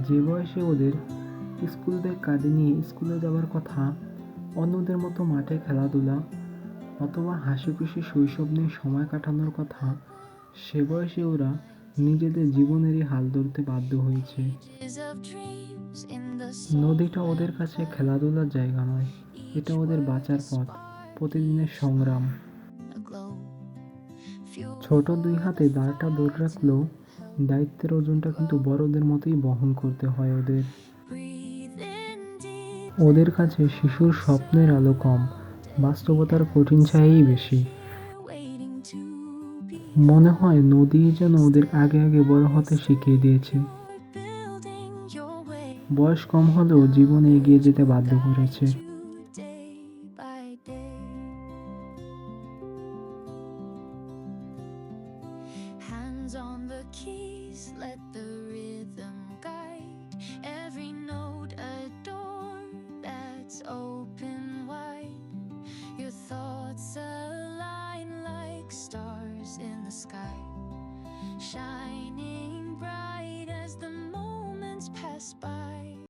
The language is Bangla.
যে বয়সে ওদের স্কুল ব্যাগ কাঁধে নিয়ে স্কুলে যাওয়ার কথা, অন্যদের মতো মাঠে খেলাধুলা অথবা হাসিখুশি শৈশব নিয়ে সময় কাটানোর কথা, সে বয়সে ওরা নিজেদের জীবনেরই হাল ধরতে বাধ্য হয়েছে। নদীটা ওদের কাছে খেলাধুলার জায়গা নয়, এটা ওদের বাঁচার পথ, প্রতিদিনের সংগ্রাম। ছোট দুই হাতে দাঁড়টা ধরে রাখলেও দায়িত্বের ওজনটা কিন্তু বড়দের মতোই বহন করতে হয় ওদের। ওদের কাছে শিশুর স্বপ্নের আলো কম, বাস্তবতার কঠিন ছায়াই বেশি। মনে হয় নদী যেন ওদের আগে আগে বড় হতে শিখিয়ে দিয়েছে। বয়স কম হলেও জীবনে এগিয়ে যেতে বাধ্য করেছে। Hands on the keys, let the rhythm guide every note, a door that's open wide. Your thoughts align like stars in the sky, shining bright as the moments pass by.